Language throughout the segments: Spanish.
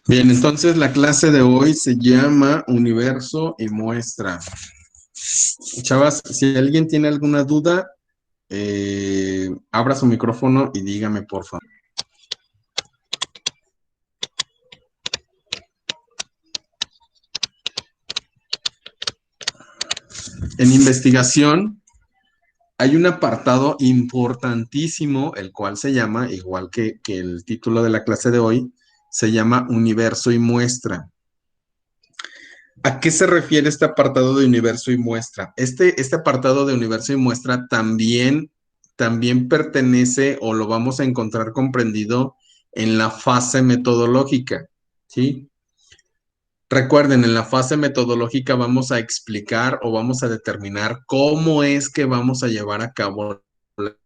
Bien, entonces la clase de hoy se llama Universo y Muestra. Chavas, si alguien tiene alguna duda, abra su micrófono y dígame, por favor. En investigación hay un apartado importantísimo, el cual se llama, igual que el título de la clase de hoy, se llama Universo y Muestra. ¿A qué se refiere este apartado de universo y muestra? Este apartado de universo y muestra también pertenece o lo vamos a encontrar comprendido en la fase metodológica, ¿sí? Recuerden, en la fase metodológica vamos a explicar o vamos a determinar cómo es que vamos a llevar a cabo la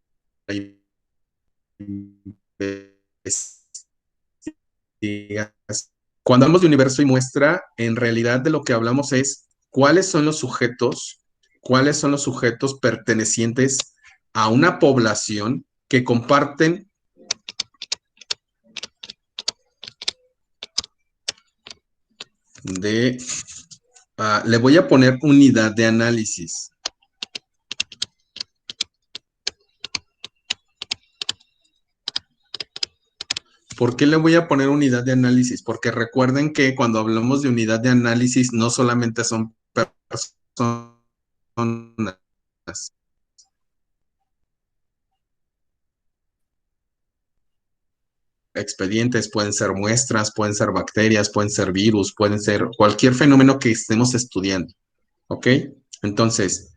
investigación. Cuando hablamos de universo y muestra, en realidad de lo que hablamos es cuáles son los sujetos pertenecientes a una población que comparten le voy a poner unidad de análisis. ¿Por qué le voy a poner unidad de análisis? Porque recuerden que cuando hablamos de unidad de análisis no solamente son personas, expedientes, pueden ser muestras, pueden ser bacterias, pueden ser virus, pueden ser cualquier fenómeno que estemos estudiando, ¿ok? Entonces,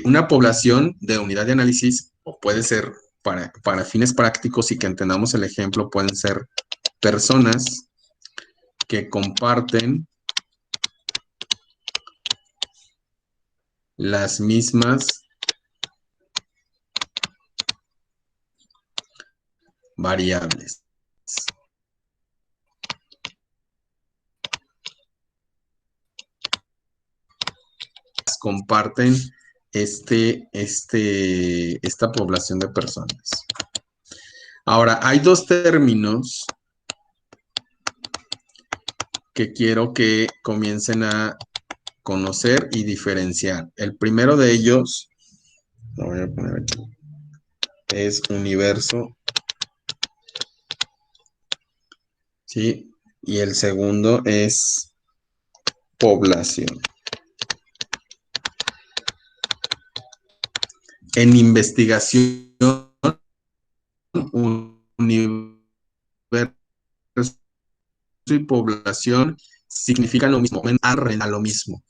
una población de unidad de análisis, o puede ser para fines prácticos y que entendamos el ejemplo, pueden ser personas que comparten las mismas variables. Comparten esta población de personas. Ahora, hay dos términos que quiero que comiencen a conocer y diferenciar. El primero de ellos, lo voy a poner aquí, es universo, ¿sí? Y el segundo es población. En investigación, universo y población significan lo mismo, a lo mismo.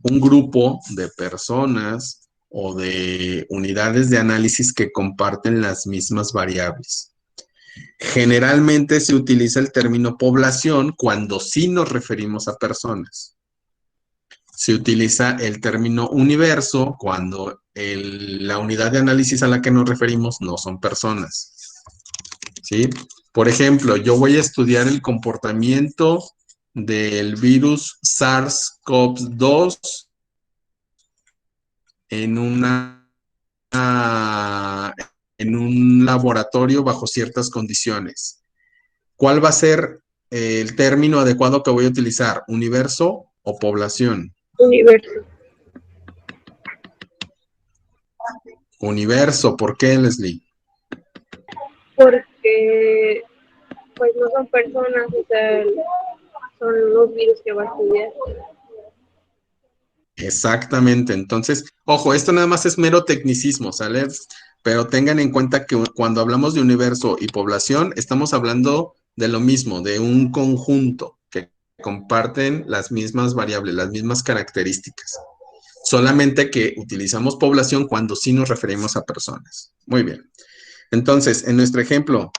Un grupo de personas o de unidades de análisis que comparten las mismas variables. Generalmente se utiliza el término población cuando sí nos referimos a personas. Se utiliza el término universo cuando la unidad de análisis a la que nos referimos no son personas, ¿sí? Por ejemplo, yo voy a estudiar el comportamiento del virus SARS-CoV-2 en en un laboratorio bajo ciertas condiciones. ¿Cuál va a ser el término adecuado que voy a utilizar? ¿Universo o población? Universo. Universo, ¿por qué, Leslie? Porque pues no son personas, o sea, son los virus que va a estudiar. Exactamente. Entonces, ojo, esto nada más es mero tecnicismo, ¿sale? Pero tengan en cuenta que cuando hablamos de universo y población, estamos hablando de lo mismo, de un conjunto que comparten las mismas variables, las mismas características. Solamente que utilizamos población cuando sí nos referimos a personas. Muy bien. Entonces, en nuestro ejemplo,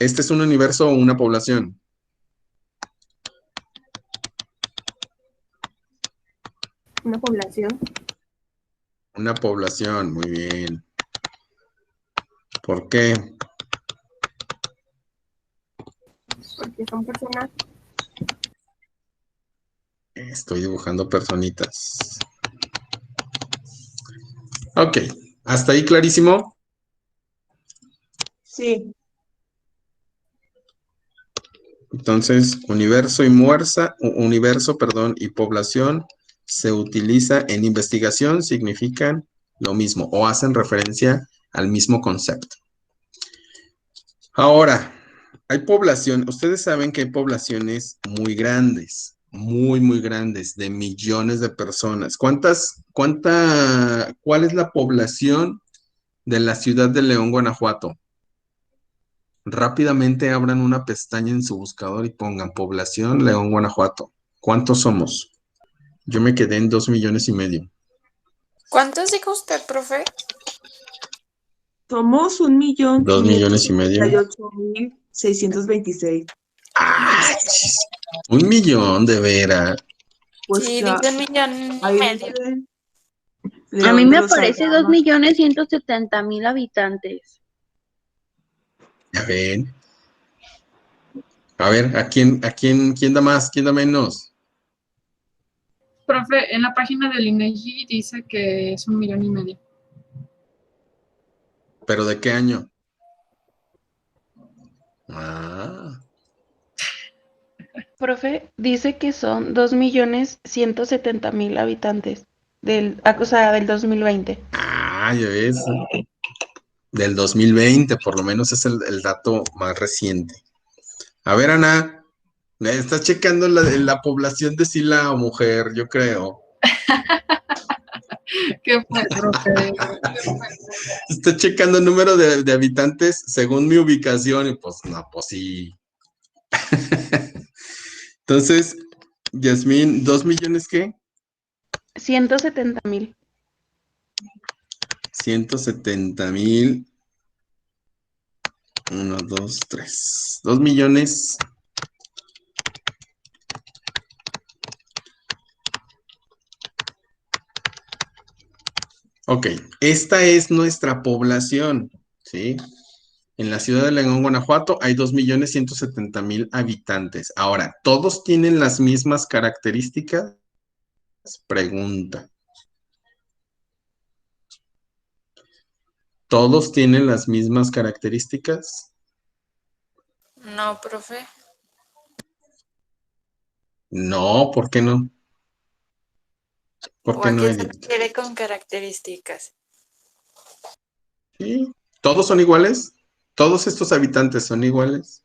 ¿este es un universo o una población? Una población. Una población, muy bien. ¿Por qué? Porque son personas. Estoy dibujando personitas. Ok, ¿hasta ahí clarísimo? Sí. Entonces, universo, perdón, y población se utiliza en investigación, significan lo mismo o hacen referencia al mismo concepto. Ahora, hay población, ustedes saben que hay poblaciones muy grandes, muy grandes, de millones de personas. ¿Cuál es la población de la ciudad de León, Guanajuato? Rápidamente abran una pestaña en su buscador y pongan población León, Guanajuato. ¿Cuántos somos? Yo me quedé en 2,5 millones. ¿Cuántos dijo usted, profe? Somos 2,5 millones. 1.578.626. ¡Ay! 1 millón, de veras. Pues Sí, ya, dice 1,5 ahí millones. dice A mí León de me los aparece Albamas. 2.170.000 habitantes. Ya ven. A ver, ¿quién da más? ¿Quién da menos? Profe, en la página del INEGI dice que es 1,5 millones. ¿Pero de qué año? Ah, Profe, dice que son 2.170.000 habitantes o sea, del 2020. ya ves. Del 2020, por lo menos es el dato más reciente. A ver, Ana, está checando la población de Sila o mujer, yo creo. ¿Qué fue, profe? Está checando el número de habitantes según mi ubicación y pues no, pues sí. Entonces, Yasmín, ¿2 millones qué? 170.000. 170,000. 1, 2, 3. 2 millones. Ok, esta es nuestra población, ¿sí? En la ciudad de León, Guanajuato, hay 2,170,000 habitantes. Ahora, ¿todos tienen las mismas características? Pregunta. ¿Todos tienen las mismas características? No, profe. No, ¿por qué no? ¿Por ¿O qué a no, qué se Edith? refiere con características? ¿Sí? ¿Todos son iguales? ¿Todos estos habitantes son iguales?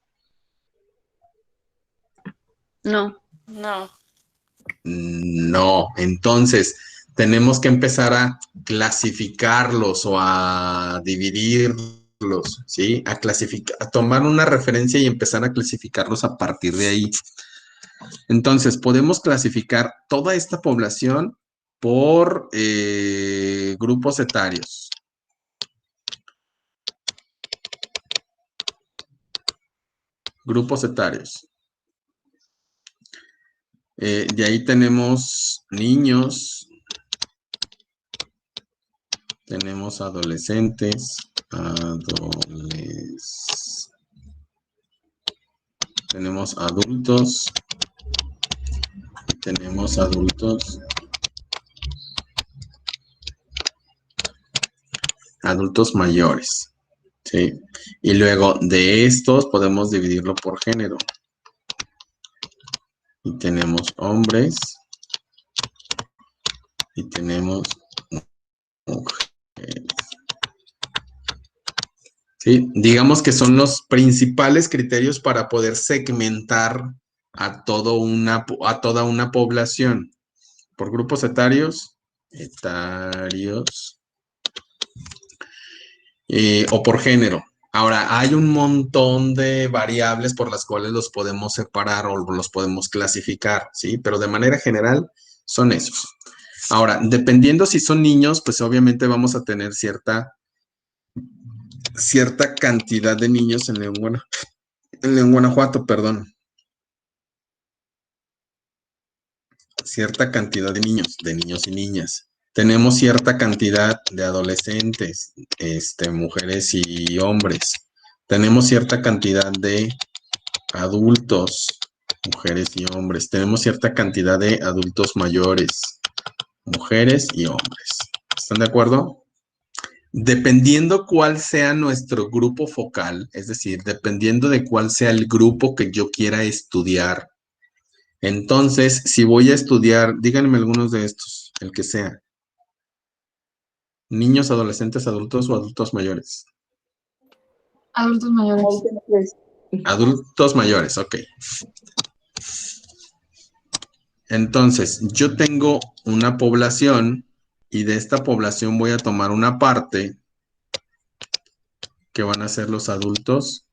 No. No. No, entonces tenemos que empezar a clasificarlos o a dividirlos, ¿sí? A clasificar, a tomar una referencia y empezar a clasificarlos a partir de ahí. Entonces, podemos clasificar toda esta población por grupos etarios. Grupos etarios. De ahí tenemos niños, tenemos adolescentes, tenemos adultos, adultos mayores, ¿sí? Y luego de estos podemos dividirlo por género. Y tenemos hombres y tenemos mujeres. ¿Sí? Digamos que son los principales criterios para poder segmentar a toda una población por grupos etarios, o por género. Ahora, hay un montón de variables por las cuales los podemos separar o los podemos clasificar, ¿sí? Pero de manera general son esos. Ahora, dependiendo si son niños, pues obviamente vamos a tener cierta cantidad de niños en León, Guanajuato, perdón. Cierta cantidad de niños y niñas. Tenemos cierta cantidad de adolescentes, mujeres y hombres. Tenemos cierta cantidad de adultos, mujeres y hombres. Tenemos cierta cantidad de adultos mayores, mujeres y hombres. ¿Están de acuerdo? Dependiendo cuál sea nuestro grupo focal, es decir, dependiendo de cuál sea el grupo que yo quiera estudiar, entonces, si voy a estudiar, díganme algunos de estos, el que sea, niños, adolescentes, adultos o adultos mayores. Adultos mayores. Adultos mayores, ok. Entonces, yo tengo una población y de esta población voy a tomar una parte que van a ser los adultos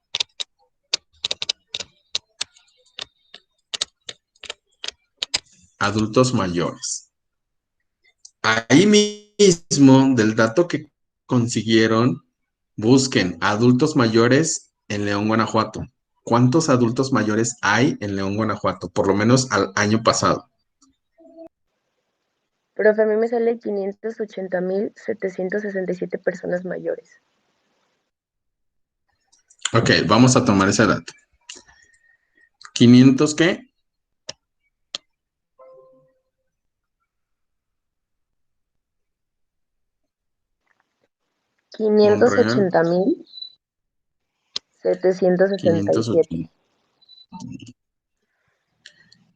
mayores. Ahí mismo, del dato que consiguieron, busquen adultos mayores en León, Guanajuato. ¿Cuántos adultos mayores hay en León, Guanajuato? Por lo menos al año pasado. Profe, a mí me sale 580,767 personas mayores. Ok, vamos a tomar ese dato. ¿500 qué? 580,767.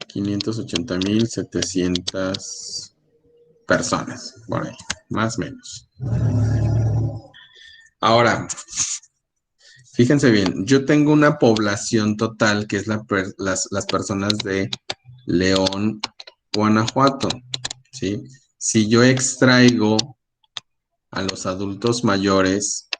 580,700 personas, por ahí, más o menos. Ahora, fíjense bien, yo tengo una población total que es las personas de León, Guanajuato, ¿sí? Si yo extraigo a los adultos mayores,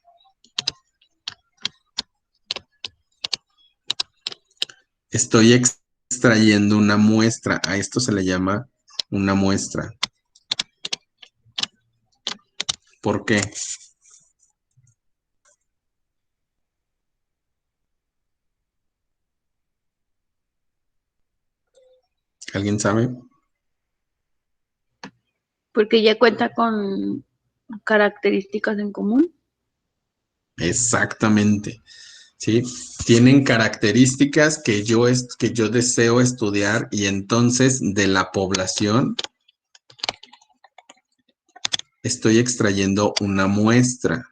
estoy extrayendo una muestra. A esto se le llama una muestra. ¿Por qué? ¿Alguien sabe? Porque ya cuenta con características en común. Exactamente, ¿sí? Tienen características que yo deseo estudiar y entonces de la población estoy extrayendo una muestra,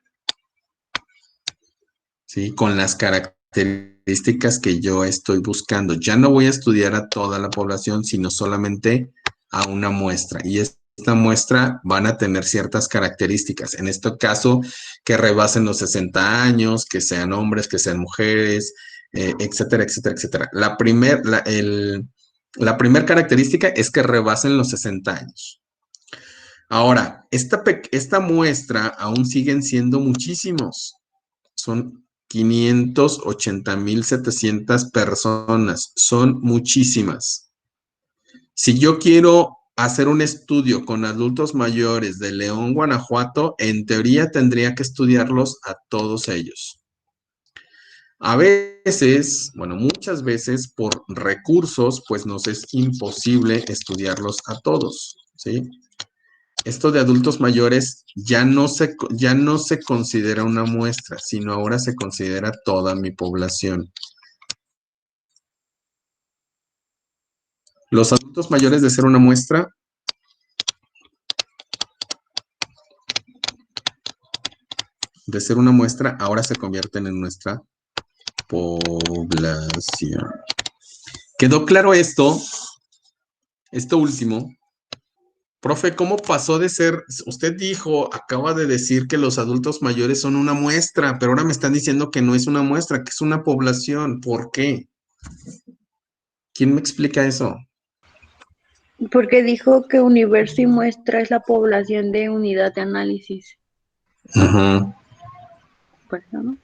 ¿sí? Con las características que yo estoy buscando. Ya no voy a estudiar a toda la población, sino solamente a una muestra. Y esta muestra van a tener ciertas características. En este caso, que rebasen los 60 años, que sean hombres, que sean mujeres, etcétera, etcétera, etcétera. La primer característica es que rebasen los 60 años. Ahora, esta muestra aún siguen siendo muchísimos. Son 580,700 personas. Son muchísimas. Si yo quiero hacer un estudio con adultos mayores de León, Guanajuato, en teoría tendría que estudiarlos a todos ellos. A veces, bueno, muchas veces por recursos, pues nos es imposible estudiarlos a todos, ¿sí? Esto de adultos mayores ya no se considera una muestra, sino ahora se considera toda mi población. Los adultos mayores, de ser una muestra, ahora se convierten en nuestra población. ¿Quedó claro esto? Esto último. Profe, ¿cómo pasó de ser? Usted acaba de decir que los adultos mayores son una muestra, pero ahora me están diciendo que no es una muestra, que es una población. ¿Por qué? ¿Quién me explica eso? Porque dijo que universo y muestra es la población de unidad de análisis. Ajá. Por eso, ¿no?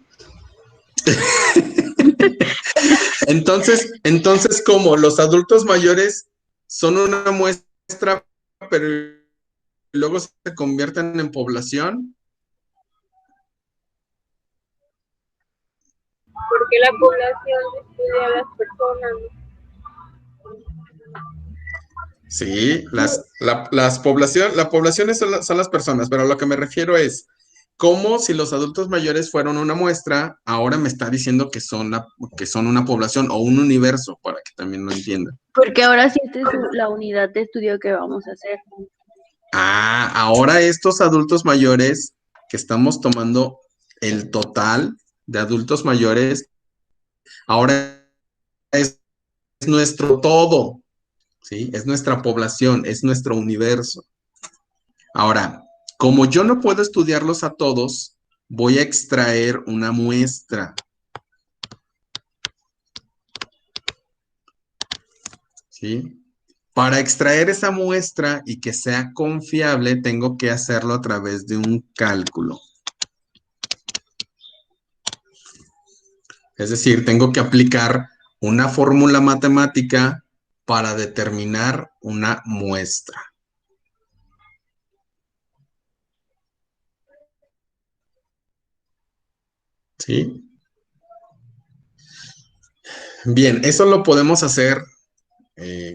Entonces, ¿cómo? ¿Los adultos mayores son una muestra, pero luego se convierten en población? Porque la población estudia a las personas. Sí, la población son las personas, pero a lo que me refiero es, ¿cómo si los adultos mayores fueron una muestra, ahora me está diciendo que son una población o un universo, para que también lo entiendan? Porque ahora sí esta es la unidad de estudio que vamos a hacer. Ah, ahora estos adultos mayores que estamos tomando el total de adultos mayores, ahora es nuestro todo, ¿sí? Es nuestra población, es nuestro universo. Ahora, como yo no puedo estudiarlos a todos, voy a extraer una muestra. ¿Sí? Para extraer esa muestra y que sea confiable, tengo que hacerlo a través de un cálculo. Es decir, tengo que aplicar una fórmula matemática para determinar una muestra. ¿Sí? Bien, eso lo podemos hacer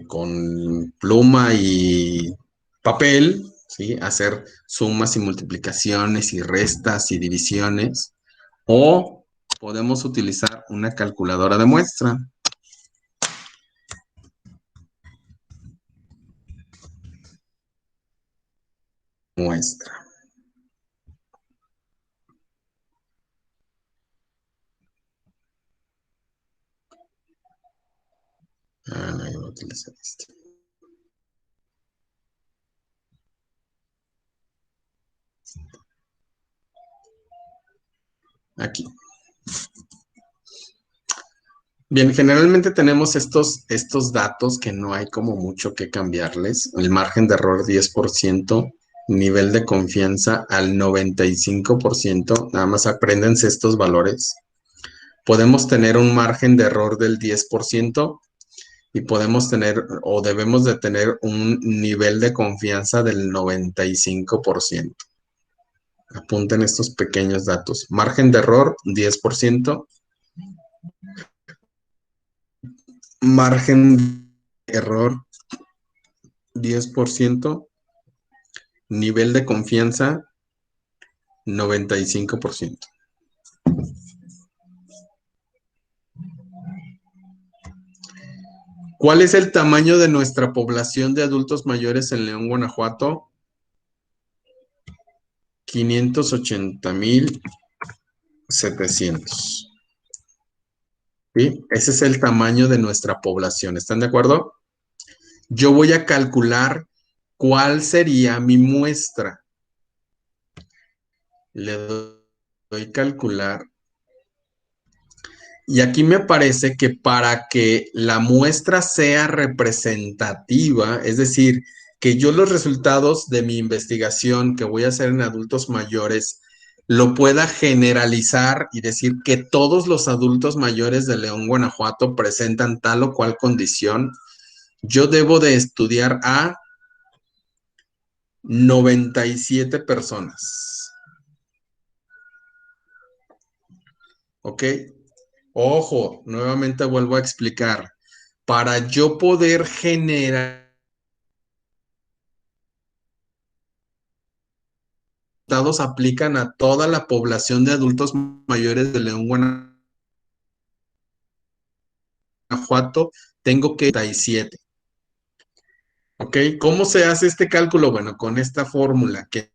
con pluma y papel, ¿sí? Hacer sumas y multiplicaciones y restas y divisiones. O podemos utilizar una calculadora de muestra. Muestra. No, yo voy a utilizar este. Aquí. Bien, generalmente tenemos estos datos que no hay como mucho que cambiarles. El margen de error 10%, nivel de confianza al 95%. Nada más apréndense estos valores. Podemos tener un margen de error del 10% y podemos tener o debemos de tener un nivel de confianza del 95%. Apunten estos pequeños datos. Margen de error 10%. Margen de error 10%, nivel de confianza 95%. ¿Cuál es el tamaño de nuestra población de adultos mayores en León, Guanajuato? 580,700. ¿Sí? Ese es el tamaño de nuestra población. ¿Están de acuerdo? Yo voy a calcular cuál sería mi muestra. Le doy calcular. Y aquí me parece que para que la muestra sea representativa, es decir, que yo los resultados de mi investigación que voy a hacer en adultos mayores lo pueda generalizar y decir que todos los adultos mayores de León, Guanajuato presentan tal o cual condición, yo debo de estudiar a 97 personas. ¿Ok? Ojo, nuevamente vuelvo a explicar. Para yo poder generar resultados, aplican a toda la población de adultos mayores de León, Guanajuato, tengo que 97. ¿Ok? ¿Cómo se hace este cálculo? Bueno, con esta fórmula, que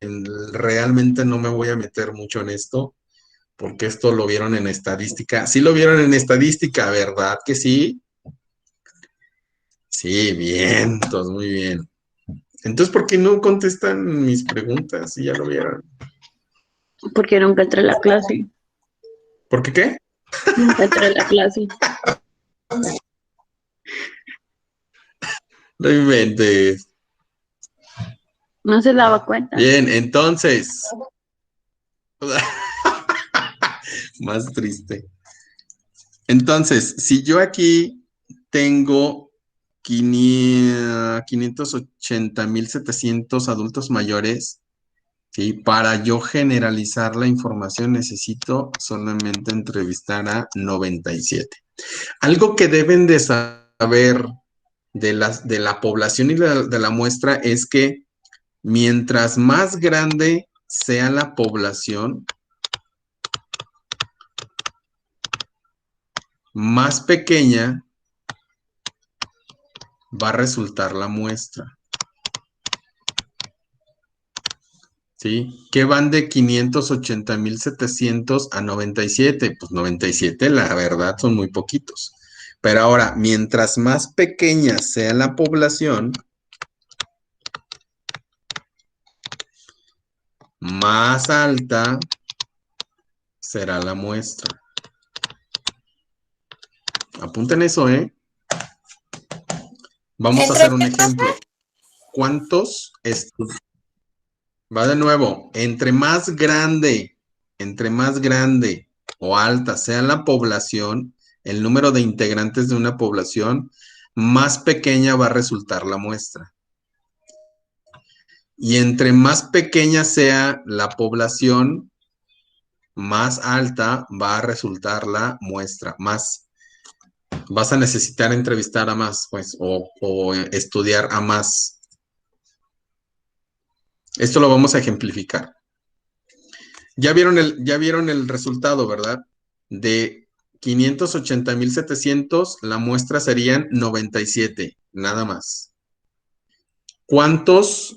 realmente no me voy a meter mucho en esto, porque esto lo vieron en estadística. Sí lo vieron en estadística, ¿verdad que sí? Sí, bien, entonces muy bien. Entonces, ¿por qué no contestan mis preguntas si ya lo vieron? Porque nunca entré a la clase. ¿Por qué qué? Nunca entré a la clase. No inventes. No se daba cuenta. Bien, entonces. Más triste. Entonces, si yo aquí tengo 580,700 adultos mayores, ¿sí? Para yo generalizar la información necesito solamente entrevistar a 97. Algo que deben de saber de la población y de la muestra es que mientras más grande sea la población, más pequeña va a resultar la muestra. ¿sí? ¿Qué van de 580,700 a 97? Pues 97, la verdad, son muy poquitos. Pero ahora, mientras más pequeña sea la población, más alta será la muestra. Apunten eso, ¿eh? Vamos a hacer un ejemplo. ¿Cuántos estudiantes? Va de nuevo. Entre más grande o alta sea la población, el número de integrantes de una población, más pequeña va a resultar la muestra. Y entre más pequeña sea la población, más alta va a resultar la muestra. Más vas a necesitar entrevistar a más, pues, o estudiar a más. Esto lo vamos a ejemplificar. Ya vieron el resultado, ¿verdad? De 580,700, la muestra serían 97, nada más. ¿Cuántos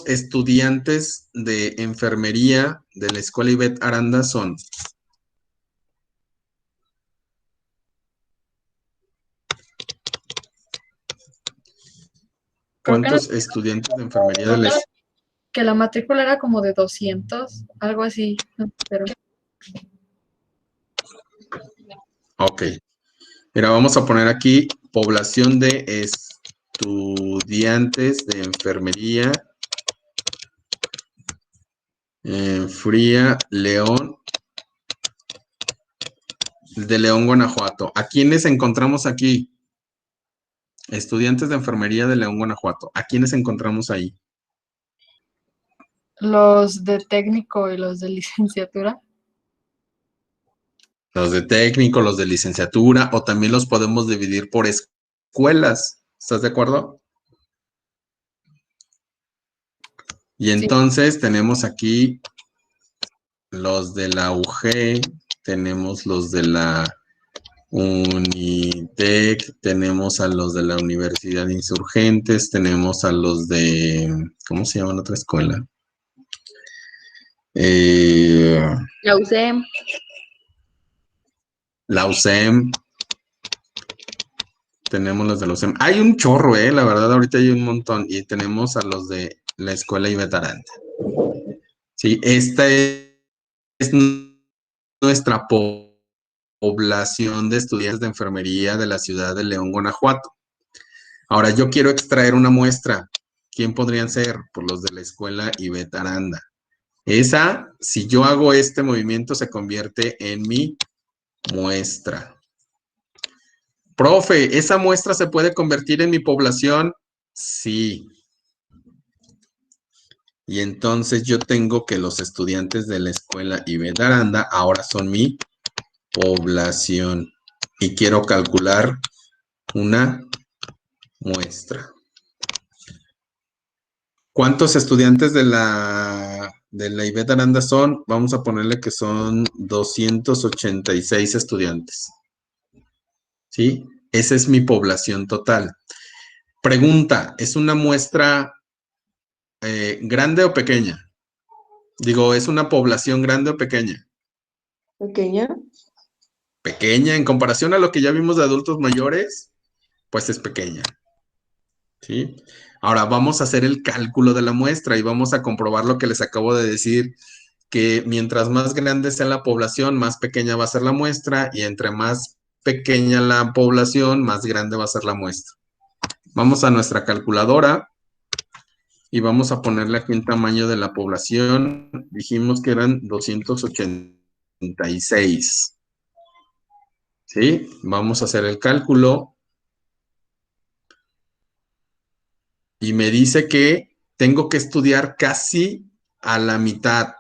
estudiantes de enfermería de la Escuela Ivette Aranda son? Creo que, ¿Cuántos estudiantes de enfermería de la escuela? que la matrícula era como de 200, algo así. ¿No? Pero Ok. Mira, vamos a poner aquí población de estudiantes de enfermería en Fría, León, de León, Guanajuato. ¿A quiénes encontramos aquí? Estudiantes de enfermería de León, Guanajuato. ¿A quiénes encontramos ahí? los de técnico y los de licenciatura. Los de técnico, los de licenciatura, o también los podemos dividir por escuelas. ¿Estás de acuerdo? Y entonces tenemos aquí los de la UG, tenemos los de la Unitec, tenemos a los de la Universidad de Insurgentes, tenemos a los de, ¿cómo se llama la otra escuela? La UCM. La UCEM. Tenemos los de la UCEM. Hay un chorro, la verdad, ahorita hay un montón. Y tenemos a los de la Escuela Ivette Aranda. Sí, esta es nuestra población de estudiantes de enfermería de la ciudad de León, Guanajuato. Ahora, yo quiero extraer una muestra. ¿Quién podrían ser? Pues los de la Escuela Ivette Aranda. Esa, si yo hago este movimiento, se convierte en mi muestra. Profe, ¿esa muestra se puede convertir en mi población? Sí. Y entonces yo tengo que los estudiantes de la Escuela Ivette Aranda ahora son mi población. Y quiero calcular una muestra. ¿Cuántos estudiantes de la Ivette Aranda son? Vamos a ponerle que son 286 estudiantes. ¿Sí? Esa es mi población total. Pregunta, ¿es una muestra grande o pequeña? Digo, ¿es una población grande o pequeña? Pequeña. Pequeña, en comparación a lo que ya vimos de adultos mayores, pues es pequeña. ¿Sí? Ahora vamos a hacer el cálculo de la muestra y vamos a comprobar lo que les acabo de decir, que mientras más grande sea la población, más pequeña va a ser la muestra, y entre más pequeña la población, más grande va a ser la muestra. Vamos a nuestra calculadora y vamos a ponerle aquí un tamaño de la población. Dijimos que eran 286. ¿Sí? Vamos a hacer el cálculo. Y me dice que tengo que estudiar casi a la mitad.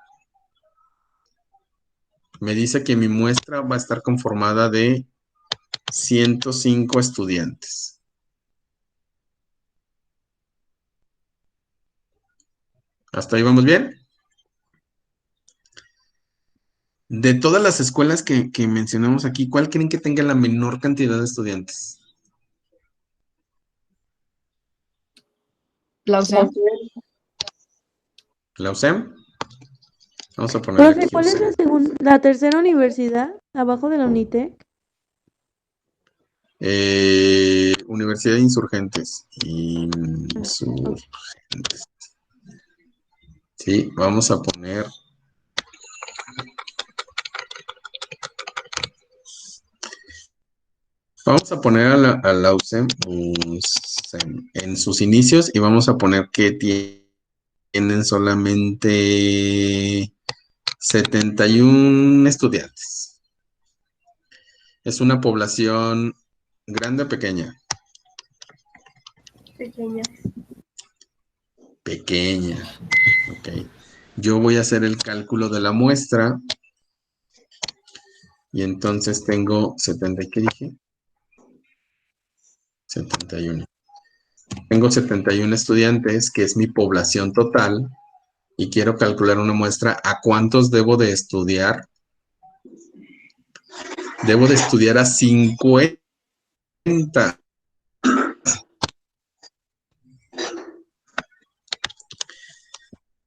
Me dice que mi muestra va a estar conformada de 105 estudiantes. ¿Hasta ahí vamos bien? De todas las escuelas que mencionamos aquí, ¿cuál creen que tenga la menor cantidad de estudiantes? La USAM. ¿La USEM? Vamos a ponerle Profe, aquí ¿cuál es la USEM. la tercera universidad abajo de la Unitec? Universidad de Insurgentes. Insurgentes. Sí, vamos a poner. Vamos a poner a la USEM en sus inicios y vamos a poner que tienen solamente 71 estudiantes. Es una población grande o pequeña. Pequeña. Pequeña. Ok. Yo voy a hacer el cálculo de la muestra. Y entonces tengo 70, ¿qué dije? 71. Tengo 71 estudiantes, que es mi población total, y quiero calcular una muestra. ¿A cuántos debo de estudiar? Debo de estudiar a 50.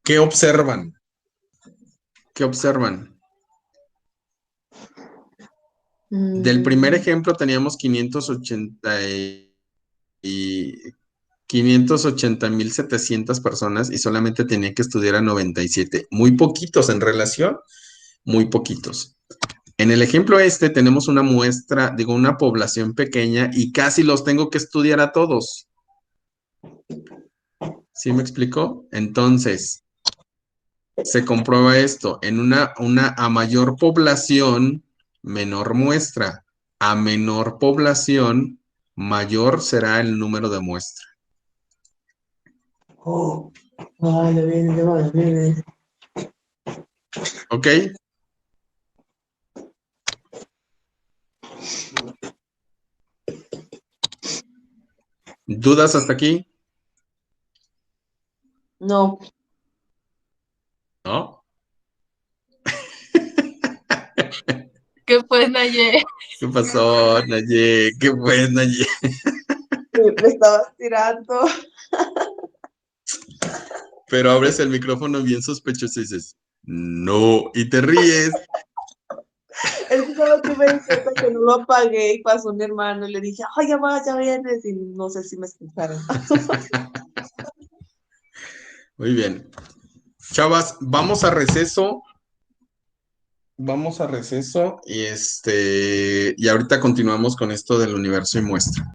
¿Qué observan? ¿Qué observan? Del primer ejemplo teníamos 580,700 personas y solamente tenía que estudiar a 97. Muy poquitos en relación, muy poquitos. En el ejemplo tenemos una muestra, digo, una población pequeña y casi los tengo que estudiar a todos. ¿Sí me explicó? Entonces, se comprueba esto. En una a mayor población, menor muestra. A menor población, mayor será el número de muestra. ¿Ok? ¿Dudas hasta aquí? No, ¿No? ¿Qué pues, Naye? ¿Qué pasó, Naye? ¿Qué fue, Naye? me estabas tirando. Pero abres el micrófono bien sospechoso y dices, no, y te ríes. Es que solo que me di cuenta que no lo apagué y pasó mi hermano y le dije, ay, ya va, ya vienes. Y no sé si me escucharon. Muy bien. Chavas, vamos a receso. Vamos a receso y y ahorita continuamos con esto del universo y muestra.